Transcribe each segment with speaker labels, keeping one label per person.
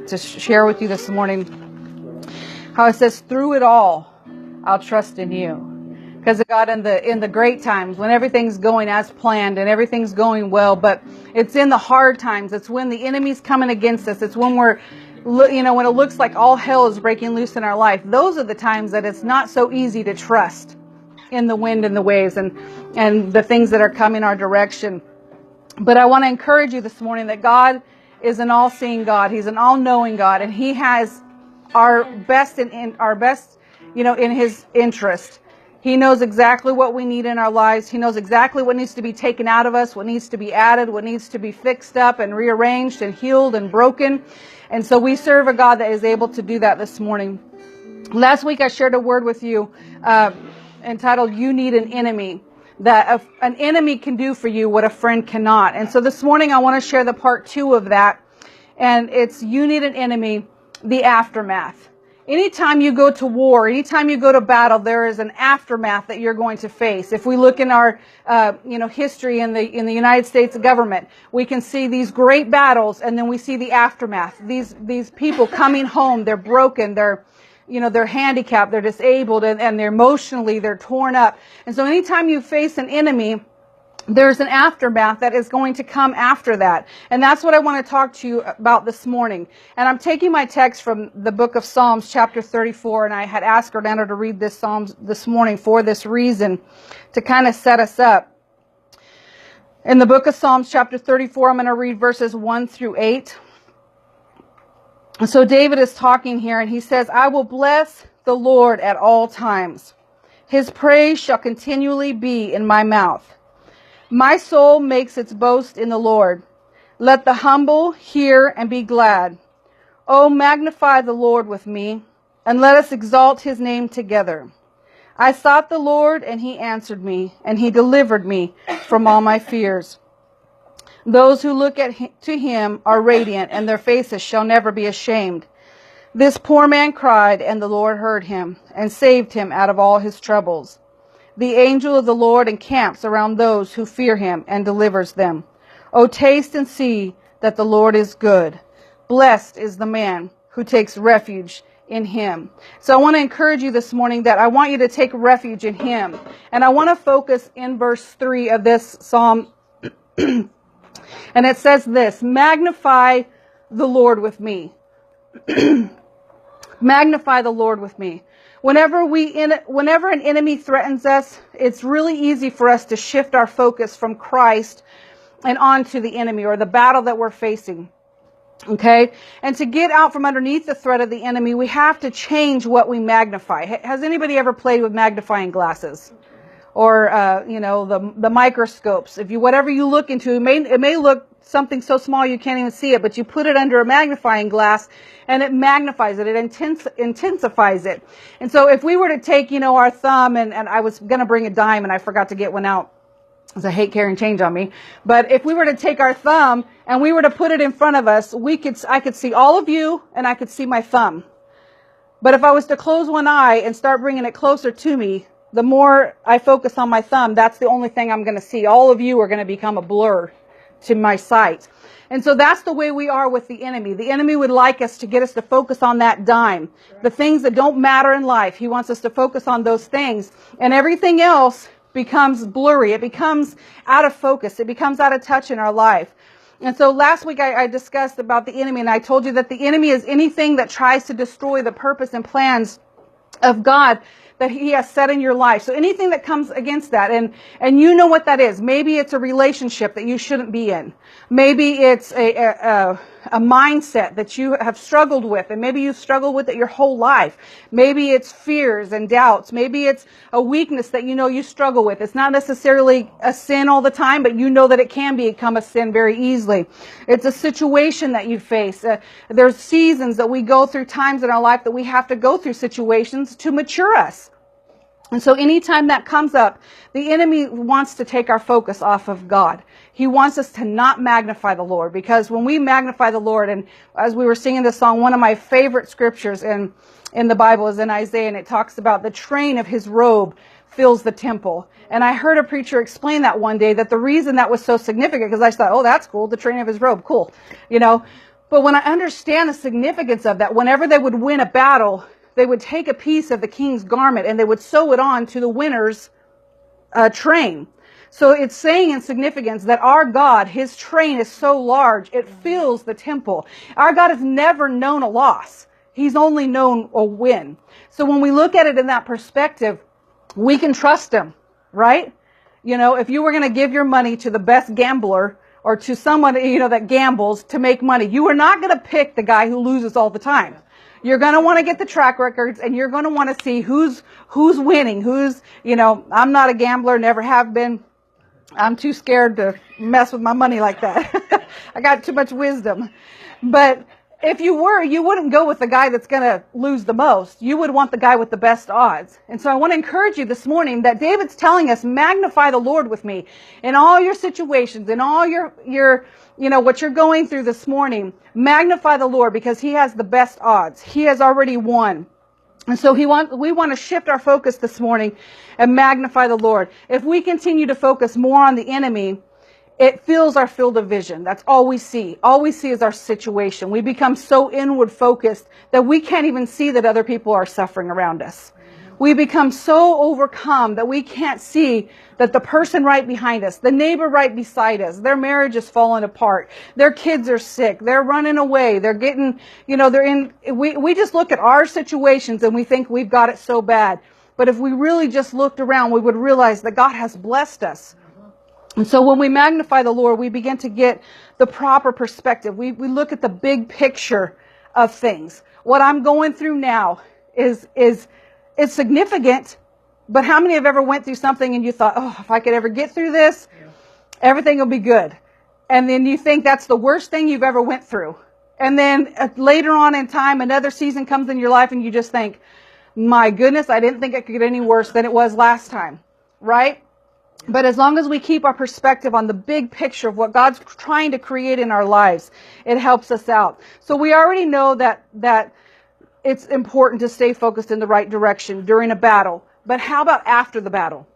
Speaker 1: to share with you this morning. How it says, through it all, I'll trust in you. Because God, in the great times, when everything's going as planned and everything's going well, but it's in the hard times. It's when the enemy's coming against us. It's when when it looks like all hell is breaking loose in our life. Those are the times that it's not so easy to trust in the wind and the waves and the things that are coming our direction. But I want to encourage you this morning that God is an all-seeing God. He's an all-knowing God, and He has our best in His interest. He knows exactly what we need in our lives. He knows exactly what needs to be taken out of us, what needs to be added, what needs to be fixed up and rearranged and healed and broken. And so we serve a God that is able to do that this morning. Last week I shared a word with you entitled, You Need an Enemy. That an enemy can do for you what a friend cannot. And so this morning I want to share the part 2 of that. And it's You Need an Enemy, the aftermath. Anytime you go to war, anytime you go to battle, there is an aftermath that you're going to face. If we look in our, history in the United States government, we can see these great battles, and then we see the aftermath. These people coming home, they're broken, they're handicapped, they're disabled, and they're emotionally, they're torn up. And so anytime you face an enemy, there's an aftermath that is going to come after that. And that's what I want to talk to you about this morning. And I'm taking my text from the book of Psalms, chapter 34. And I had asked Orlando to read this Psalms this morning for this reason, to kind of set us up. In the book of Psalms, chapter 34, I'm going to read verses 1 through 8. And so David is talking here, and he says, I will bless the Lord at all times. His praise shall continually be in my mouth. My soul makes its boast in the Lord. Let the humble hear and be glad. Oh, magnify the Lord with me, and let us exalt His name together. I sought the Lord, and He answered me, and He delivered me from all my fears. Those who look to Him are radiant, and their faces shall never be ashamed. This poor man cried, and the Lord heard him, and saved him out of all his troubles. The angel of the Lord encamps around those who fear Him and delivers them. O taste and see that the Lord is good. Blessed is the man who takes refuge in Him. So I want to encourage you this morning that I want you to take refuge in Him. And I want to focus in verse 3 of this psalm. And it says this, magnify the Lord with me. Magnify the Lord with me. Whenever an enemy threatens us, it's really easy for us to shift our focus from Christ and onto the enemy or the battle that we're facing. Okay? And to get out from underneath the threat of the enemy, we have to change what we magnify. Has anybody ever played with magnifying glasses? Or, the microscopes. Whatever you look into, it may look something so small you can't even see it, but you put it under a magnifying glass and it magnifies it. It intensifies it. And so if we were to take, our thumb, and I was going to bring a dime and I forgot to get one out, because I hate carrying change on me. But if we were to take our thumb and we were to put it in front of us, I could see all of you and I could see my thumb. But if I was to close one eye and start bringing it closer to me, the more I focus on my thumb, that's the only thing I'm going to see. All of you are going to become a blur to my sight. And so that's the way we are with the enemy. The enemy would like us to get us to focus on that dime. The things that don't matter in life. He wants us to focus on those things. And everything else becomes blurry. It becomes out of focus. It becomes out of touch in our life. And so last week I discussed about the enemy, and I told you that the enemy is anything that tries to destroy the purpose and plans of God that He has set in your life. So anything that comes against that, and you know what that is. Maybe it's a relationship that you shouldn't be in. Maybe it's a mindset that you have struggled with, and maybe you've struggled with it your whole life. Maybe it's fears and doubts. Maybe it's a weakness that you struggle with. It's not necessarily a sin all the time, but you know that it can become a sin very easily. It's a situation that you face. There's seasons that we go through, times in our life that we have to go through situations to mature us. And so anytime that comes up, the enemy wants to take our focus off of God. He wants us to not magnify the Lord, because when we magnify the Lord, and as we were singing this song, one of my favorite scriptures in the Bible is in Isaiah, and it talks about the train of His robe fills the temple. And I heard a preacher explain that one day, that the reason that was so significant, because I thought, oh, that's cool, the train of His robe, cool, But when I understand the significance of that, whenever they would win a battle, they would take a piece of the king's garment and they would sew it on to the winner's train. So it's saying in significance that our God, his train is so large, it fills the temple. Our God has never known a loss. He's only known a win. So when we look at it in that perspective, we can trust him, right? You know, if you were going to give your money to the best gambler or to someone, you know, that gambles to make money, you are not going to pick the guy who loses all the time. You're going to want to get the track records and you're going to want to see who's winning, you know, I'm not a gambler, never have been. I'm too scared to mess with my money like that. I got too much wisdom. But if you were, you wouldn't go with the guy that's going to lose the most. You would want the guy with the best odds. And so I want to encourage you this morning that David's telling us, magnify the Lord with me in all your situations, in all your you know, what you're going through this morning. Magnify the Lord because he has the best odds. He has already won. And so we want to shift our focus this morning and magnify the Lord. If we continue to focus more on the enemy, it fills our field of vision. That's all we see. All we see is our situation. We become so inward focused that we can't even see that other people are suffering around us. We become so overcome that we can't see that the person right behind us, the neighbor right beside us, their marriage is falling apart. Their kids are sick. They're running away. They're getting, you know, we just look at our situations and we think we've got it so bad. But if we really just looked around, we would realize that God has blessed us. And so when we magnify the Lord, we begin to get the proper perspective. We look at the big picture of things. What I'm going through now is significant, but how many have ever went through something and you thought, oh, if I could ever get through this, everything will be good. And then you think that's the worst thing you've ever went through. And then later on in time, another season comes in your life and you just think, my goodness, I didn't think it could get any worse than it was last time, right? But as long as we keep our perspective on the big picture of what God's trying to create in our lives, it helps us out. So we already know that it's important to stay focused in the right direction during a battle. But how about after the battle?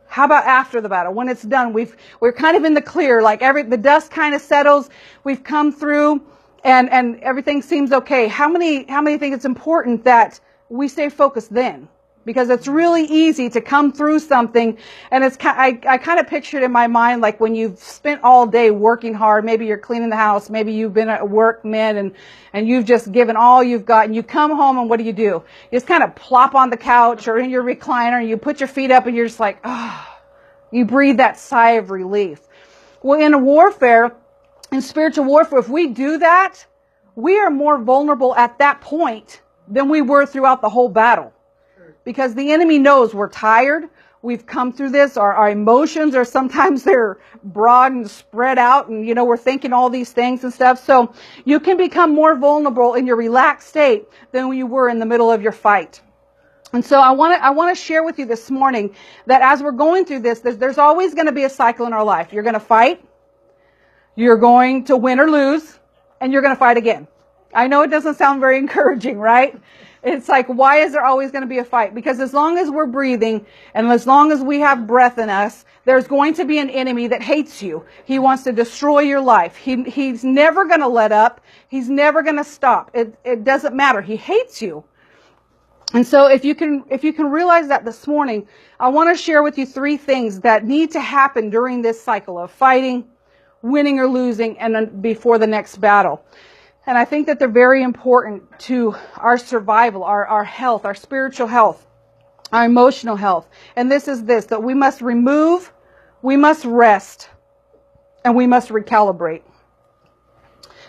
Speaker 1: How about after the battle? When it's done, we're kind of in the clear, like the dust kind of settles, we've come through and everything seems okay. How many think it's important that we stay focused then? Because it's really easy to come through something, and I kind of pictured in my mind like when you've spent all day working hard, maybe you're cleaning the house, maybe you've been at work, and you've just given all you've got, and you come home and what do? You just kind of plop on the couch or in your recliner and you put your feet up and you're just like, you breathe that sigh of relief. Well, in spiritual warfare, if we do that, we are more vulnerable at that point than we were throughout the whole battle. Because the enemy knows we're tired. We've come through this. Our emotions are sometimes they're broad and spread out. And, you know, we're thinking all these things and stuff. So you can become more vulnerable in your relaxed state than you were in the middle of your fight. And so I want to share with you this morning that as we're going through this, there's always going to be a cycle in our life. You're going to fight. You're going to win or lose. And you're going to fight again. I know it doesn't sound very encouraging, right? It's like, why is there always going to be a fight? Because as long as we're breathing and as long as we have breath in us, there's going to be an enemy that hates you. He wants to destroy your life. He's never going to let up. He's never going to stop. It doesn't matter. He hates you. And so if you can realize that this morning, I want to share with you 3 things that need to happen during this cycle of fighting, winning or losing, and then before the next battle. And I think that they're very important to our survival, our health, our spiritual health, our emotional health. And this is that we must remove, we must rest, and we must recalibrate.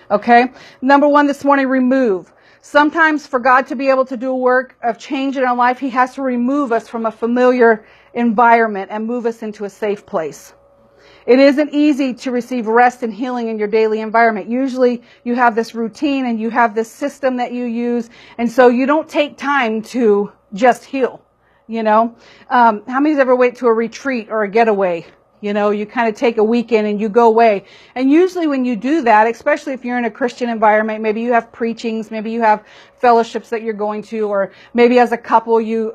Speaker 1: Okay? Number 1 this morning, remove. Sometimes for God to be able to do a work of change in our life, He has to remove us from a familiar environment and move us into a safe place. It isn't easy to receive rest and healing in your daily environment. Usually you have this routine and you have this system that you use. And so you don't take time to just heal, you know. How many's ever went to a retreat or a getaway? You know, you kind of take a weekend and you go away. And usually when you do that, especially if you're in a Christian environment, maybe you have preachings, maybe you have fellowships that you're going to, or maybe as a couple you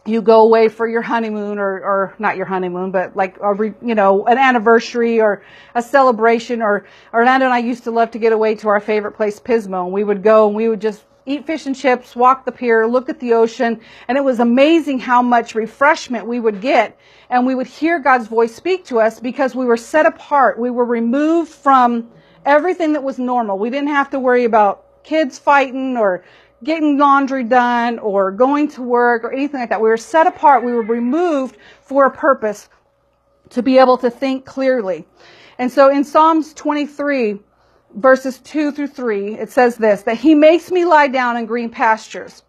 Speaker 1: you go away for your honeymoon, or not your honeymoon, but like an anniversary or a celebration, or Orlando and I used to love to get away to our favorite place, Pismo, and we would go and we would just eat fish and chips, walk the pier, look at the ocean, and it was amazing how much refreshment we would get, and we would hear God's voice speak to us because we were set apart. We were removed from everything that was normal. We didn't have to worry about kids fighting or getting laundry done or going to work or anything like that. We were set apart. We were removed for a purpose, to be able to think clearly. And so in Psalms 23, verses 2 through 3, it says this, that He makes me lie down in green pastures.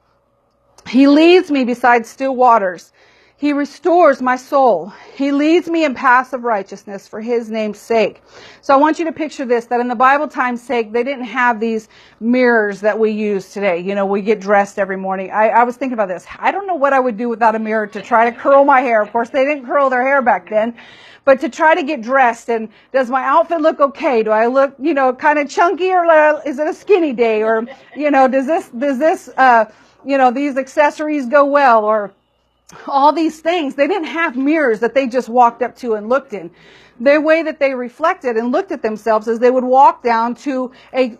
Speaker 1: He leads me beside still waters. He restores my soul. He leads me in paths of righteousness for His name's sake. So I want you to picture this, that in the Bible time's sake, they didn't have these mirrors that we use today. You know, we get dressed every morning. I was thinking about this. I don't know what I would do without a mirror to try to curl my hair. Of course, they didn't curl their hair back then. But to try to get dressed, and does my outfit look okay? Do I look, kind of chunky, or is it a skinny day? Or, does this, these accessories go well? Or all these things. They didn't have mirrors that they just walked up to and looked in. The way that they reflected and looked at themselves is they would walk down to a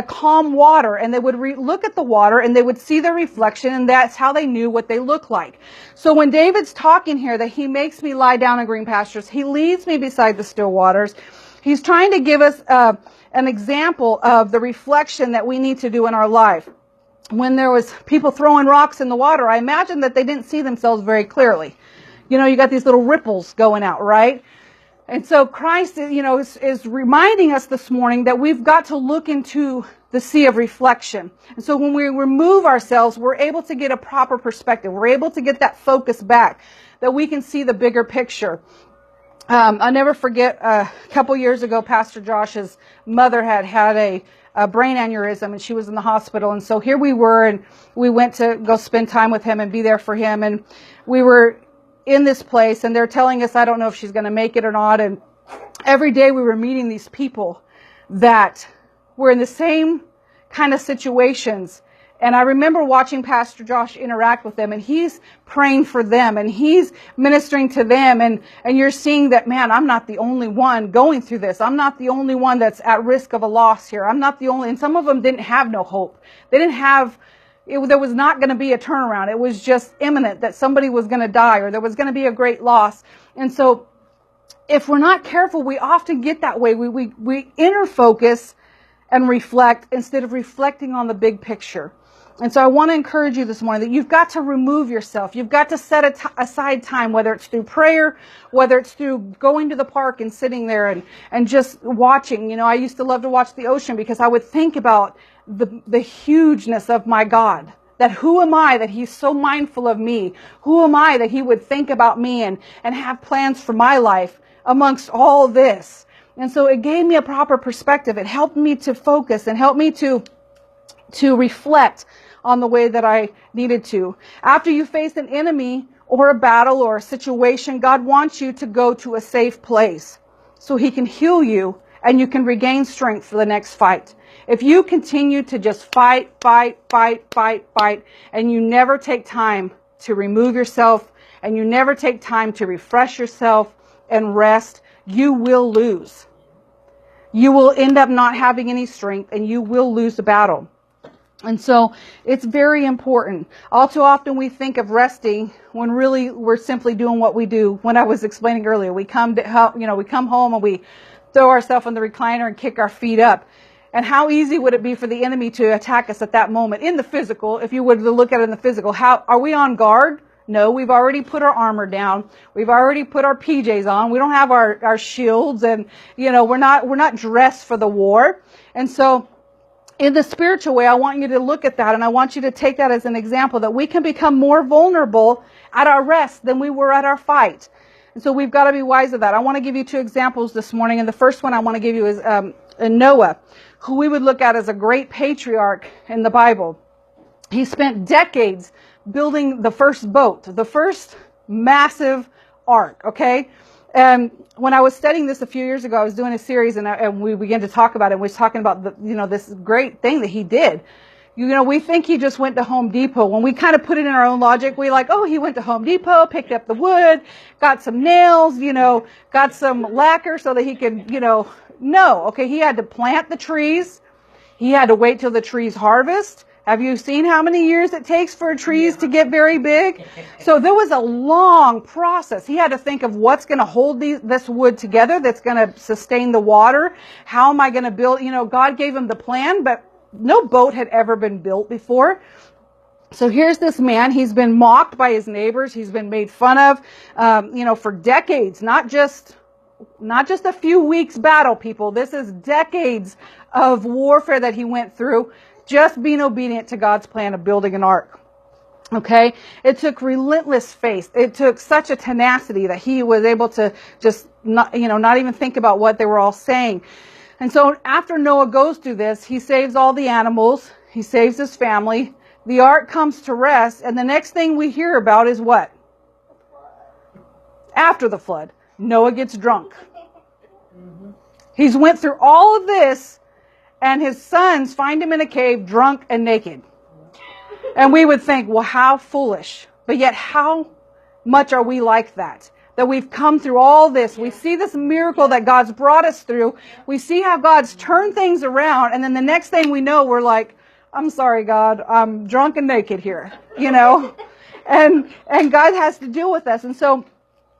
Speaker 1: calm water, and they would look at the water and they would see their reflection, and that's how they knew what they looked like. So when David's talking here that He makes me lie down in green pastures, He leads me beside the still waters, he's trying to give us an example of the reflection that we need to do in our life. When there was people throwing rocks in the water, I imagine that they didn't see themselves very clearly. You got these little ripples going out, right? And so Christ, is reminding us this morning that we've got to look into the sea of reflection. And so when we remove ourselves, we're able to get a proper perspective. We're able to get that focus back, that we can see the bigger picture. I'll never forget, a couple years ago, Pastor Josh's mother had a brain aneurysm, and she was in the hospital. And so here we were, and we went to go spend time with him and be there for him. And we were in this place, and they're telling us, I don't know if she's going to make it or not. And every day we were meeting these people that were in the same kind of situations. And I remember watching Pastor Josh interact with them, and he's praying for them, and he's ministering to them. And you're seeing that, man, I'm not the only one going through this. I'm not the only one that's at risk of a loss here. I'm not the only, and some of them didn't have no hope. They didn't have, there was not going to be a turnaround. It was just imminent that somebody was going to die, or there was going to be a great loss. And so if we're not careful, we often get that way. We inner focus and reflect instead of reflecting on the big picture. And so I want to encourage you this morning that you've got to remove yourself. You've got to set aside time, whether it's through prayer, whether it's through going to the park and sitting there and just watching. I used to love to watch the ocean because I would think about the hugeness of my God. That who am I that He's so mindful of me? Who am I that He would think about me and have plans for my life amongst all this? And so it gave me a proper perspective. It helped me to focus and helped me to reflect on the way that I needed to. After you face an enemy or a battle or a situation, God wants you to go to a safe place so He can heal you and you can regain strength for the next fight. If you continue to just fight, and you never take time to remove yourself, and you never take time to refresh yourself and rest, you will lose. You will end up not having any strength, and you will lose the battle. And so it's very important. All too often we think of resting when really we're simply doing what we do. When I was explaining earlier, we come home and we throw ourselves in the recliner and kick our feet up. And how easy would it be for the enemy to attack us at that moment in the physical? If you were to look at it in the physical, how are we on guard? No, we've already put our armor down. We've already put our PJs on. We don't have our shields, and we're not dressed for the war. And so in the spiritual way, I want you to look at that, and I want you to take that as an example that we can become more vulnerable at our rest than we were at our fight. And so we've got to be wise of that. I want to give you two examples this morning, and the first one I want to give you is Noah, who we would look at as a great patriarch in the Bible. He spent decades building the first boat, the first massive ark, okay? And when I was studying this a few years ago, I was doing a series, and we began to talk about it. We was talking about this great thing that he did. We think he just went to Home Depot. When we kind of put it in our own logic, we like, oh, he went to Home Depot, picked up the wood, got some nails, got some lacquer so that he could, no. Okay, he had to plant the trees. He had to wait till the trees harvest. Have you seen how many years it takes for trees to get very big? So there was a long process. He had to think of what's going to hold this wood together, that's going to sustain the water. How am I going to build? God gave him the plan, but no boat had ever been built before. So here's this man. He's been mocked by his neighbors. He's been made fun of, for decades, not just a few weeks battle, people. This is decades of warfare that he went through, just being obedient to God's plan of building an ark. Okay? It took relentless faith. It took such a tenacity that he was able to just not even think about what they were all saying. And so after Noah goes through this, he saves all the animals. He saves his family. The ark comes to rest. And the next thing we hear about is what? After the flood, Noah gets drunk. He's went through all of this, and his sons find him in a cave, drunk and naked. And we would think, well, how foolish. But yet, how much are we like that? That we've come through all this. We see this miracle that God's brought us through. We see how God's turned things around. And then the next thing we know, we're like, I'm sorry, God, I'm drunk and naked here. And God has to deal with us. And so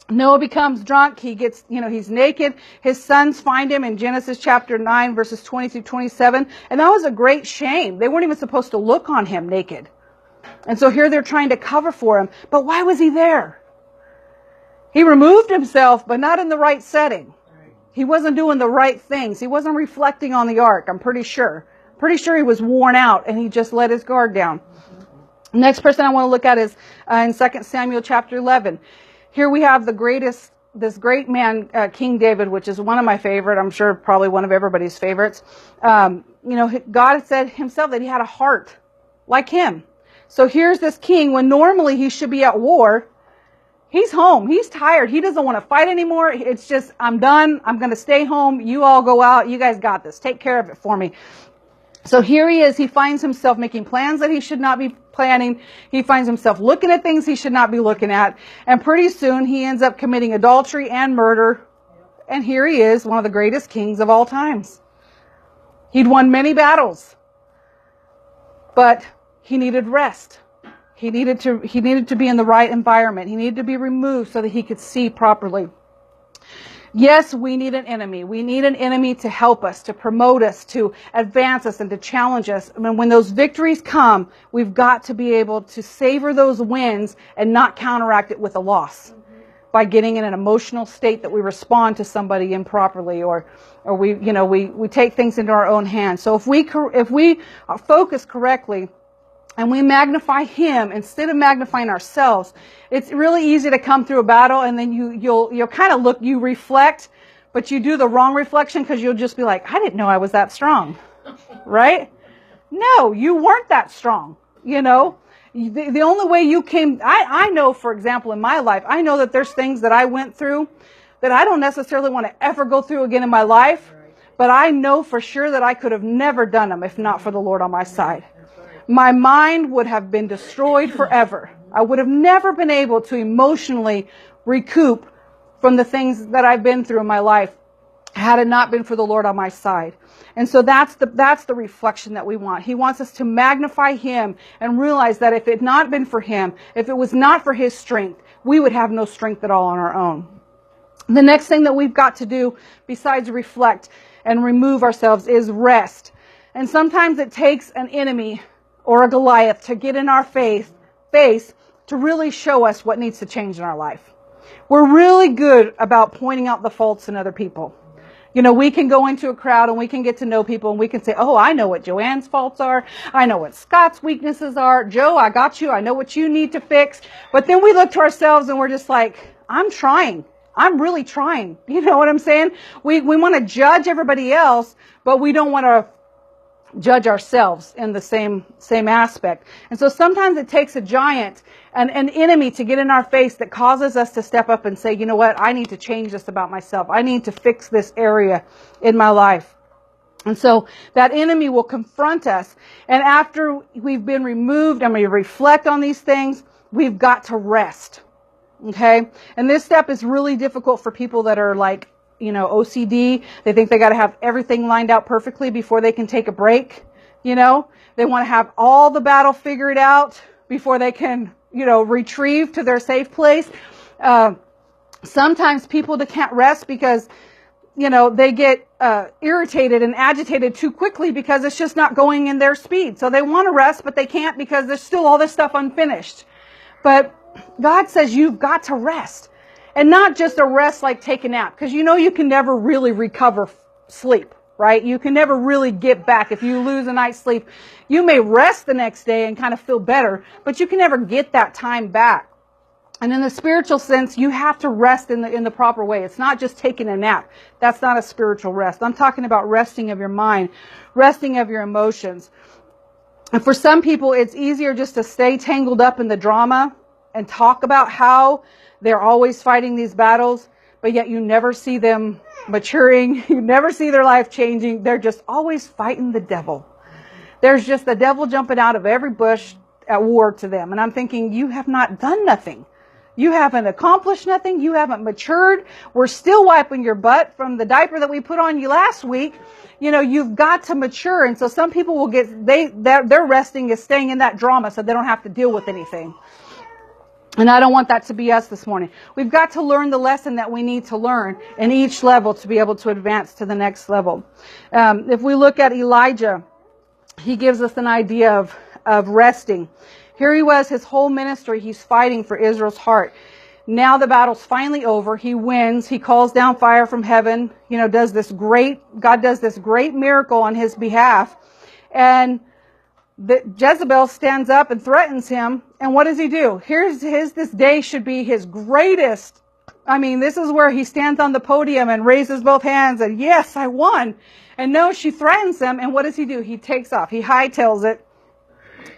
Speaker 1: Noah becomes drunk. He gets, he's naked. His sons find him in Genesis chapter 9, verses 20 through 27. And that was a great shame. They weren't even supposed to look on him naked. And so here they're trying to cover for him. But why was he there? He removed himself, but not in the right setting. He wasn't doing the right things. He wasn't reflecting on the ark, I'm pretty sure. Pretty sure he was worn out and he just let his guard down. Next person I want to look at is in 2 Samuel chapter 11. Here we have this great man, King David, which is one of my favorite. I'm sure probably one of everybody's favorites. God said himself that he had a heart like him. So here's this king when normally he should be at war. He's home. He's tired. He doesn't want to fight anymore. It's just, I'm done. I'm going to stay home. You all go out. You guys got this. Take care of it for me. So here he is. He finds himself making plans that he should not be planning. He finds himself looking at things he should not be looking at. And pretty soon he ends up committing adultery and murder. And here he is, one of the greatest kings of all times. He'd won many battles. But he needed rest. He needed to be in the right environment. He needed to be removed so that he could see properly. Yes, we need an enemy. We need an enemy to help us, to promote us, to advance us, and to challenge us. I mean, when those victories come, we've got to be able to savor those wins and not counteract it with a loss by getting in an emotional state that we respond to somebody improperly, or we take things into our own hands. So if we focus correctly, and we magnify him instead of magnifying ourselves, it's really easy to come through a battle and then you'll kind of you reflect, but you do the wrong reflection because you'll just be like, I didn't know I was that strong, right? No, you weren't that strong, The only way you came, I know, for example, in my life, I know that there's things that I went through that I don't necessarily want to ever go through again in my life, but I know for sure that I could have never done them if not for the Lord on my side. My mind would have been destroyed forever. I would have never been able to emotionally recoup from the things that I've been through in my life had it not been for the Lord on my side. And so that's the reflection that we want. He wants us to magnify him and realize that if it had not been for him, if it was not for his strength, we would have no strength at all on our own. The next thing that we've got to do besides reflect and remove ourselves is rest. And sometimes it takes an enemy or a Goliath to get in our face to really show us what needs to change in our life. We're really good about pointing out the faults in other people. We can go into a crowd and we can get to know people and we can say, oh, I know what Joanne's faults are. I know what Scott's weaknesses are. Joe, I got you. I know what you need to fix. But then we look to ourselves and we're just like, I'm trying. I'm really trying. You know what I'm saying? We want to judge everybody else, but we don't want to judge ourselves in the same aspect. And so sometimes it takes a giant, an enemy to get in our face that causes us to step up and say, you know what, I need to change this about myself. I need to fix this area in my life. And so that enemy will confront us. And after we've been removed and we reflect on these things, we've got to rest. Okay? And this step is really difficult for people that are like, OCD. They think they got to have everything lined out perfectly before they can take a break. They want to have all the battle figured out before they can, retrieve to their safe place. Sometimes people that can't rest because they get irritated and agitated too quickly because it's just not going in their speed. So they want to rest, but they can't because there's still all this stuff unfinished. But God says you've got to rest. And not just a rest like take a nap. Because you can never really recover sleep, right? You can never really get back. If you lose a night's sleep, you may rest the next day and kind of feel better, but you can never get that time back. And in the spiritual sense, you have to rest in the proper way. It's not just taking a nap. That's not a spiritual rest. I'm talking about resting of your mind, resting of your emotions. And for some people, it's easier just to stay tangled up in the drama and talk about how they're always fighting these battles, but yet you never see them maturing. You never see their life changing. They're just always fighting the devil. There's just the devil jumping out of every bush at war to them. And I'm thinking, you have not done nothing. You haven't accomplished nothing. You haven't matured. We're still wiping your butt from the diaper that we put on you last week. You've got to mature. And so some people will their resting is staying in that drama so they don't have to deal with anything. And I don't want that to be us this morning. We've got to learn the lesson that we need to learn in each level to be able to advance to the next level. If we look at Elijah, he gives us an idea of resting. Here he was, his whole ministry, he's fighting for Israel's heart. Now the battle's finally over. He wins. He calls down fire from heaven. God does this great miracle on his behalf. And Jezebel stands up and threatens him. And what does he do? This day should be his greatest. This is where he stands on the podium and raises both hands and yes, I won. And no, she threatens him. And what does he do? He takes off. He hightails it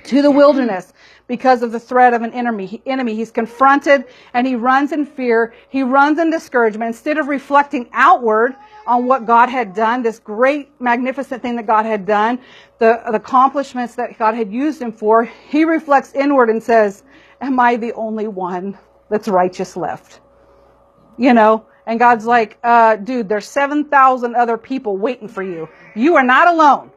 Speaker 1: to the wilderness because of the threat of an enemy. He's confronted and he runs in fear. He runs in discouragement. Instead of reflecting outward on what God had done, this great, magnificent thing that God had done, the accomplishments that God had used him for, he reflects inward and says, am I the only one that's righteous left? And God's like, dude, there's 7,000 other people waiting for you. You are not alone.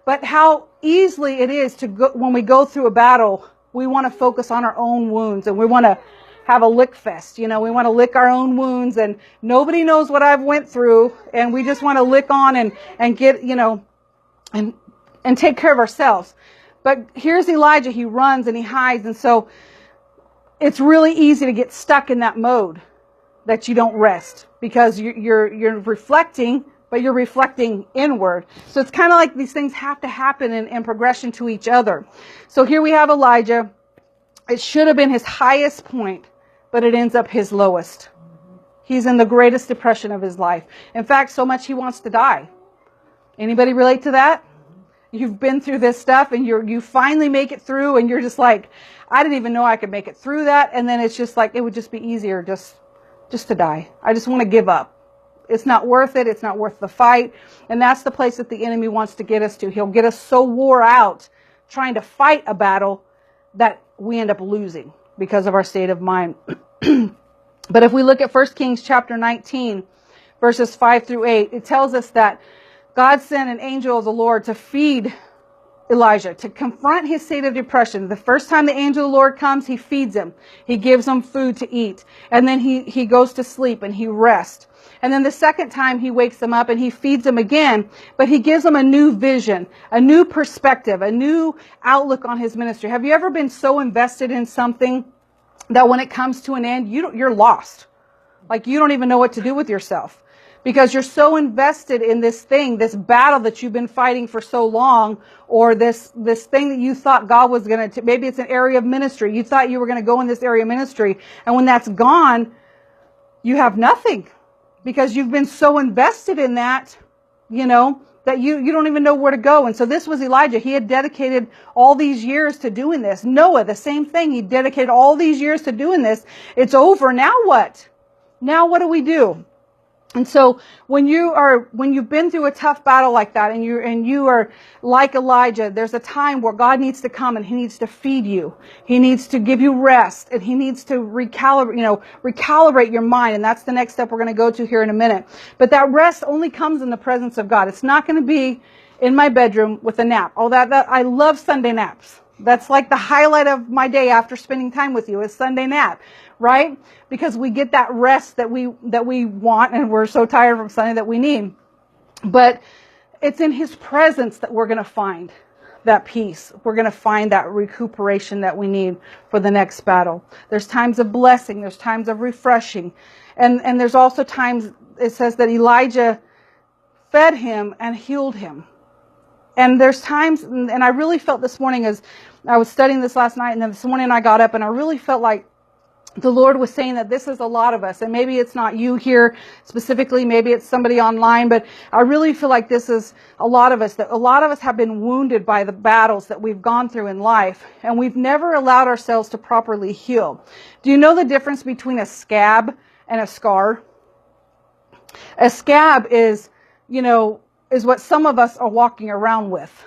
Speaker 1: But how easily it is to go, when we go through a battle, we want to focus on our own wounds and we want to have a lick fest. We want to lick our own wounds and nobody knows what I've went through and we just want to lick on and get, and take care of ourselves. But here's Elijah. He runs and he hides. And so it's really easy to get stuck in that mode that you don't rest because you're reflecting, but you're reflecting inward. So it's kind of like these things have to happen in progression to each other. So here we have Elijah. It should have been his highest point, but it ends up his lowest. He's in the greatest depression of his life. In fact, so much he wants to die. Anybody relate to that? You've been through this stuff and you finally make it through and you're just like, I didn't even know I could make it through that. And then it's just like, it would just be easier just to die. I just want to give up. It's not worth it. It's not worth the fight. And that's the place that the enemy wants to get us to. He'll get us so wore out trying to fight a battle that we end up losing because of our state of mind. But if we look at 1 Kings chapter 19, verses 5 through 8, it tells us that God sent an angel of the Lord to feed Elijah, to confront his state of depression. The first time the angel of the Lord comes, he feeds him. He gives him food to eat. And then he goes to sleep and he rests. And then the second time he wakes him up and he feeds him again, but he gives him a new vision, a new perspective, a new outlook on his ministry. Have you ever been so invested in something that when it comes to an end, you're lost? Like you don't even know what to do with yourself because you're so invested in this thing, this battle that you've been fighting for so long, or this thing that you thought God was going to, maybe it's an area of ministry. You thought you were going to go in this area of ministry. And when that's gone, you have nothing. Because you've been so invested in that, that you don't even know where to go. And so this was Elijah. He had dedicated all these years to doing this. Noah, the same thing. He dedicated all these years to doing this. It's over. Now what? Now what do we do? And so when you've been through a tough battle like that, and you are like Elijah, there's a time where God needs to come and he needs to feed you. He needs to give you rest, and he needs to recalibrate your mind. And that's the next step we're going to go to here in a minute. But that rest only comes in the presence of God. It's not going to be in my bedroom with a nap. I love Sunday naps. That's like the highlight of my day after spending time with you is Sunday nap, right? Because we get that rest that we want, and we're so tired from Sunday that we need. But it's in his presence that we're going to find that peace. We're going to find that recuperation that we need for the next battle. There's times of blessing. There's times of refreshing. And there's also times, it says that Elijah fed him and healed him. And there's times, and I really felt this morning as I was studying this last night, and then this morning I got up and I really felt like the Lord was saying that this is a lot of us. And maybe it's not you here specifically, maybe it's somebody online, but I really feel like this is a lot of us, that a lot of us have been wounded by the battles that we've gone through in life, and we've never allowed ourselves to properly heal. Do you know the difference between a scab and a scar? A scab is what some of us are walking around with.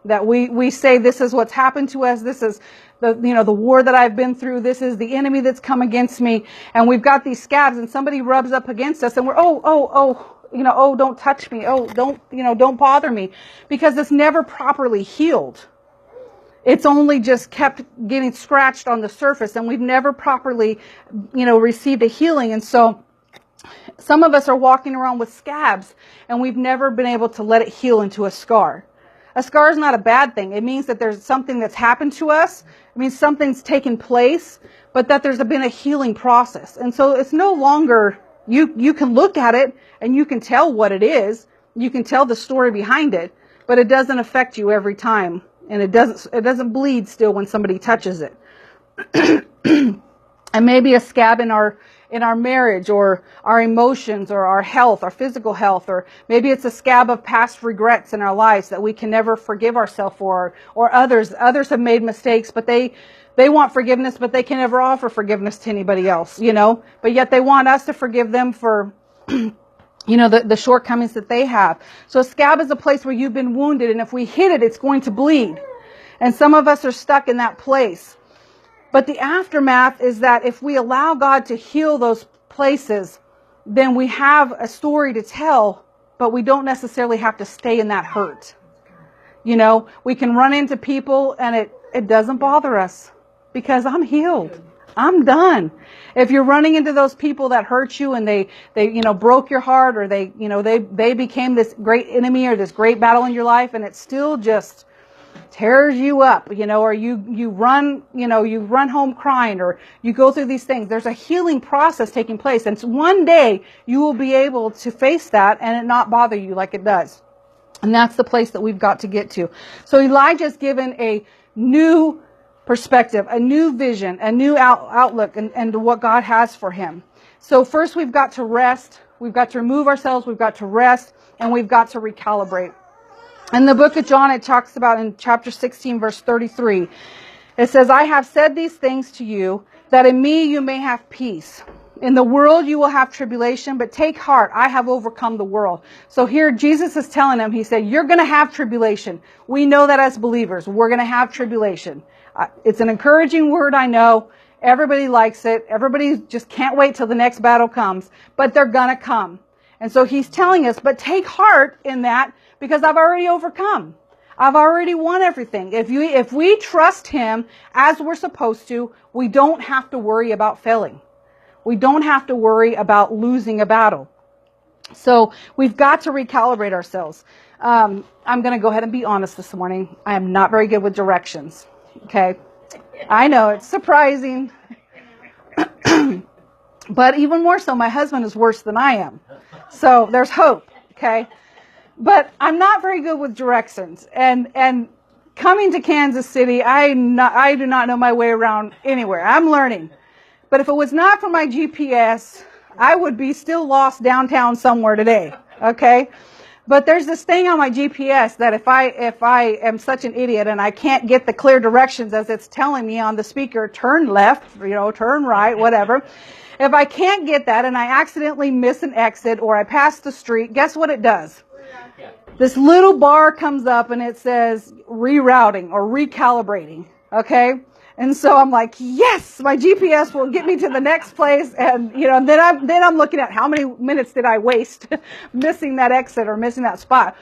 Speaker 1: That we say, this is what's happened to us. This is the war that I've been through. This is the enemy that's come against me. And we've got these scabs, and somebody rubs up against us, and we're, don't touch me. Oh, don't bother me, because it's never properly healed. It's only just kept getting scratched on the surface, and we've never properly, received a healing. And so some of us are walking around with scabs, and we've never been able to let it heal into a scar. A scar is not a bad thing. It means that there's something that's happened to us. It means something's taken place, but that there's been a healing process. And so it's no longer, you can look at it and you can tell what it is. You can tell the story behind it, but it doesn't affect you every time. And it doesn't bleed still when somebody touches it. And maybe a scab in our marriage, or our emotions, or our health, our physical health, or maybe it's a scab of past regrets in our lives that we can never forgive ourselves for, or others have made mistakes, but they want forgiveness, but they can never offer forgiveness to anybody else, but yet they want us to forgive them for the shortcomings that they have. So a scab is a place where you've been wounded, and if we hit it, it's going to bleed. And some of us are stuck in that place. But the aftermath is that if we allow God to heal those places, then we have a story to tell, but we don't necessarily have to stay in that hurt. We can run into people and it doesn't bother us because I'm healed. I'm done. If you're running into those people that hurt you and they broke your heart, or they became this great enemy or this great battle in your life, and it's still just tears you up, or you run home crying, or you go through these things. There's a healing process taking place. And one day you will be able to face that and it not bother you like it does. And that's the place that we've got to get to. So Elijah's given a new perspective, a new vision, a new outlook and what God has for him. So first we've got to rest. We've got to remove ourselves. We've got to rest, and we've got to recalibrate. In the book of John, it talks about in chapter 16, verse 33, it says, I have said these things to you, that in me you may have peace. In the world you will have tribulation, but take heart, I have overcome the world. So here Jesus is telling them, he said, you're going to have tribulation. We know that as believers, we're going to have tribulation. It's an encouraging word, I know. Everybody likes it. Everybody just can't wait till the next battle comes, but they're going to come. And so he's telling us, but take heart in that, because I've already overcome. I've already won everything. If we trust him as we're supposed to, we don't have to worry about failing. We don't have to worry about losing a battle. So we've got to recalibrate ourselves. I'm going to go ahead and be honest this morning. I am not very good with directions. Okay. I know it's surprising. But even more so, my husband is worse than I am. So there's hope. Okay. But I'm not very good with directions. And coming to Kansas City, I do not know my way around anywhere. I'm learning. But if it was not for my GPS, I would be still lost downtown somewhere today. Okay? But there's this thing on my GPS that if I am such an idiot and I can't get the clear directions as it's telling me on the speaker, turn left, turn right, whatever. If I can't get that and I accidentally miss an exit or I pass the street, guess what it does? This little bar comes up and it says rerouting or recalibrating. Okay? And so I'm like, yes, my GPS will get me to the next place. And, then I'm looking at how many minutes did I waste missing that exit or missing that spot.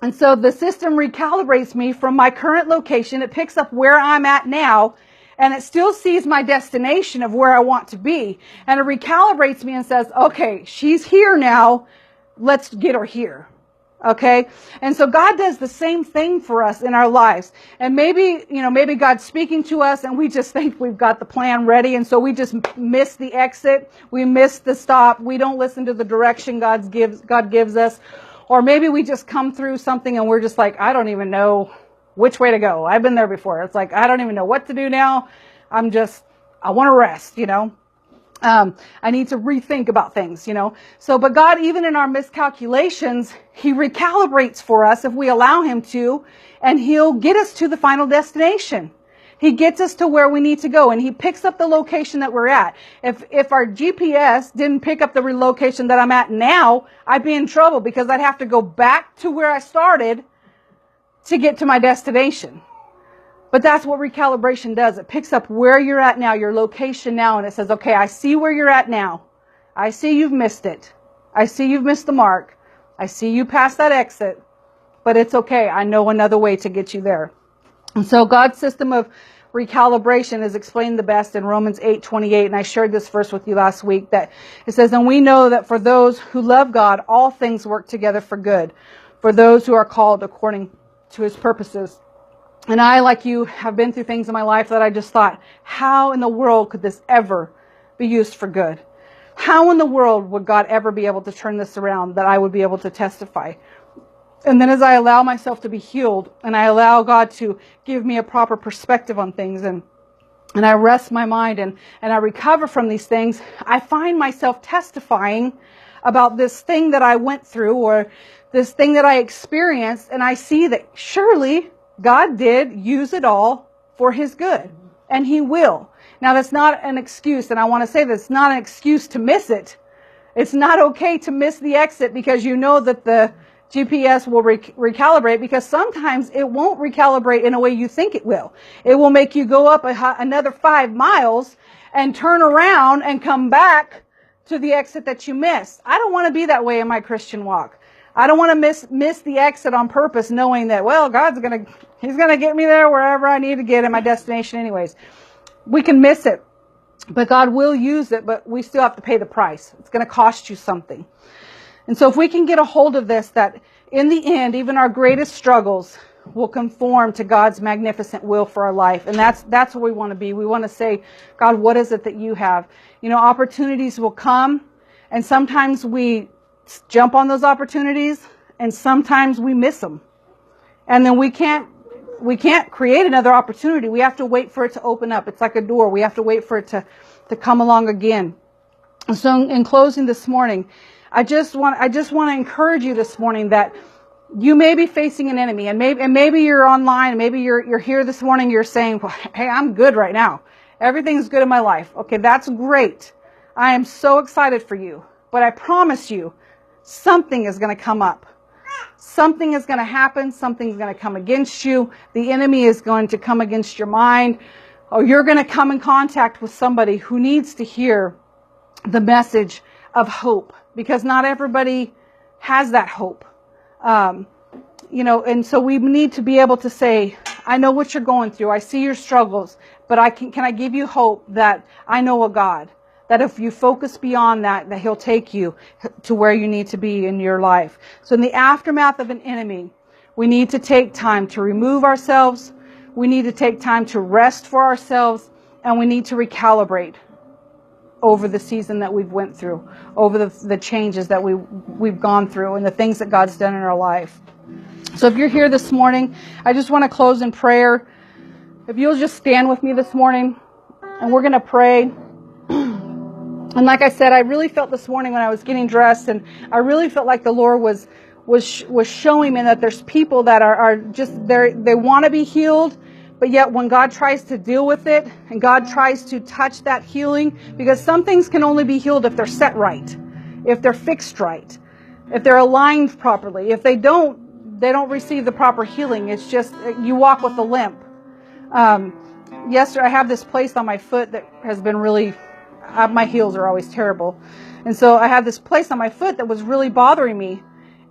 Speaker 1: And so the system recalibrates me from my current location. It picks up where I'm at now, and it still sees my destination of where I want to be. And it recalibrates me and says, okay, she's here now. Let's get her here. Okay? And so God does the same thing for us in our lives. And maybe God's speaking to us and we just think we've got the plan ready. And so we just miss the exit. We miss the stop. We don't listen to the direction God gives us. Or maybe we just come through something and we're just like, I don't even know which way to go. I've been there before. It's like, I don't even know what to do now. I want to rest, I need to rethink about things, So, but God, even in our miscalculations, He recalibrates for us if we allow Him to, and He'll get us to the final destination. He gets us to where we need to go, and He picks up the location that we're at. If our GPS didn't pick up the location that I'm at now, I'd be in trouble because I'd have to go back to where I started to get to my destination. But that's what recalibration does. It picks up where you're at now, your location now, and it says, okay, I see where you're at now. I see you've missed it. I see you've missed the mark. I see you passed that exit. But it's okay. I know another way to get you there. And so God's system of recalibration is explained the best in Romans 8:28. And I shared this verse with you last week, that it says, and we know that for those who love God, all things work together for good, for those who are called according to His purposes. And I, like you, have been through things in my life that I just thought, how in the world could this ever be used for good? How in the world would God ever be able to turn this around, that I would be able to testify? And then as I allow myself to be healed, and I allow God to give me a proper perspective on things, and I rest my mind and I recover from these things, I find myself testifying about this thing that I went through or this thing that I experienced, and I see that surely God did use it all for His good, and He will. Now, that's not an excuse, and I want to say this, it's not an excuse to miss it. It's not okay to miss the exit because you know that the GPS will recalibrate, because sometimes it won't recalibrate in a way you think it will. It will make you go up another 5 miles and turn around and come back to the exit that you missed. I don't want to be that way in my Christian walk. I don't want to miss the exit on purpose, knowing that, well, He's going to get me there wherever I need to get in my destination anyways. We can miss it, but God will use it, but we still have to pay the price. It's going to cost you something. And so if we can get a hold of this, that in the end, even our greatest struggles will conform to God's magnificent will for our life. And that's what we want to be. We want to say, God, what is it that you have? Opportunities will come, and sometimes we jump on those opportunities, and sometimes we miss them. And then we can't create another opportunity. We have to wait for it to open up. It's like a door. We have to wait for it to come along again. So in closing this morning, I just want to encourage you this morning that you may be facing an enemy, and maybe you're online, and maybe you're here this morning, you're saying, well, hey, I'm good right now. Everything's good in my life. Okay, that's great. I am so excited for you. But I promise you, something is going to come up. Something is going to happen. Something's going to come against you. The enemy is going to come against your mind. Or you're going to come in contact with somebody who needs to hear the message of hope. Because not everybody has that hope. And so we need to be able to say, I know what you're going through. I see your struggles. But can I give you hope that I know a God? That if you focus beyond that He'll take you to where you need to be in your life. So in the aftermath of an enemy, we need to take time to remove ourselves. We need to take time to rest for ourselves. And we need to recalibrate over the season that we've went through, over the changes that we've gone through, and the things that God's done in our life. So if you're here this morning, I just want to close in prayer. If you'll just stand with me this morning, and we're going to pray. And like I said, I really felt this morning when I was getting dressed, and I really felt like the Lord was was showing me that there's people that are just, they want to be healed, but yet when God tries to deal with it and God tries to touch that healing, because some things can only be healed if they're set right, if they're fixed right, if they're aligned properly. If they don't receive the proper healing. It's just, you walk with a limp. Yesterday, I have this place on my foot that has been really, my heels are always terrible. And so I have this place on my foot that was really bothering me.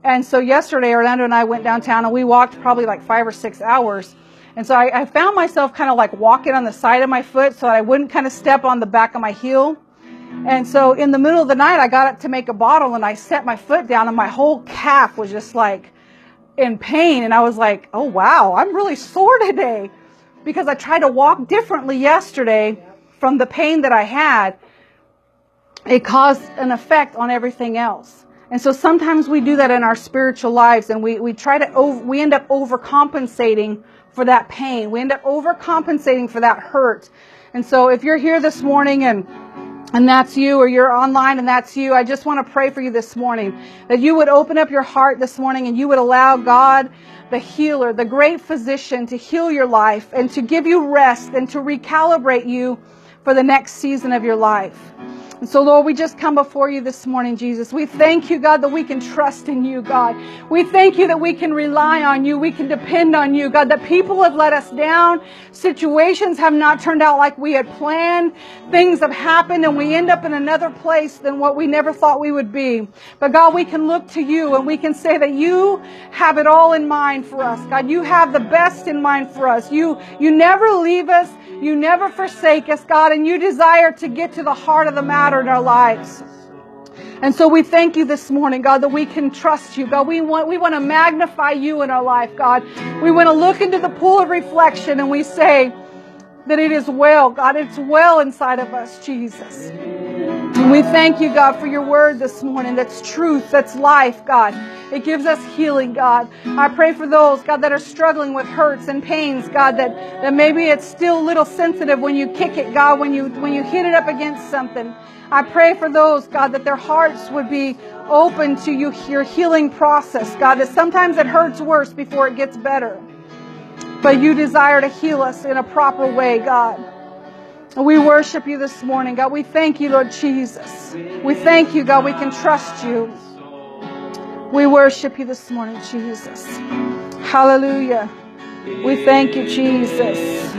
Speaker 1: And so yesterday, Orlando and I went downtown and we walked probably like 5 or 6 hours. And so I found myself kind of like walking on the side of my foot so that I wouldn't kind of step on the back of my heel. And so in the middle of the night, I got up to make a bottle and I set my foot down and my whole calf was just like in pain. And I was like, oh wow, I'm really sore today, because I tried to walk differently yesterday from the pain that I had. It caused an effect on everything else. And so sometimes we do that in our spiritual lives, and we end up overcompensating for that pain. We end up overcompensating for that hurt. And so if you're here this morning and that's you, or you're online and that's you, I just want to pray for you this morning, that you would open up your heart this morning and you would allow God, the healer, the great physician, to heal your life and to give you rest and to recalibrate you for the next season of your life. And so, Lord, we just come before you this morning, Jesus. We thank you, God, that we can trust in you, God. We thank you that we can rely on you. We can depend on you, God, that people have let us down. Situations have not turned out like we had planned. Things have happened and we end up in another place than what we never thought we would be. But God, we can look to you and we can say that you have it all in mind for us. God, you have the best in mind for us. You never leave us. You never forsake us, God, and you desire to get to the heart of the matter in our lives. And so we thank you this morning, God, that we can trust you. God, we want to magnify you in our life, God. We want to look into the pool of reflection and we say that it is well, God. It's well inside of us, Jesus. And we thank you, God, for your word this morning. That's truth. That's life, God. It gives us healing, God. I pray for those, God, that are struggling with hurts and pains, God, that maybe it's still a little sensitive when you kick it, God, when you hit it up against something. I pray for those, God, that their hearts would be open to you, your healing process, God, that sometimes it hurts worse before it gets better. But you desire to heal us in a proper way, God. And we worship you this morning, God. We thank you, Lord Jesus. We thank you, God. We can trust you. We worship you this morning, Jesus. Hallelujah. We thank you, Jesus.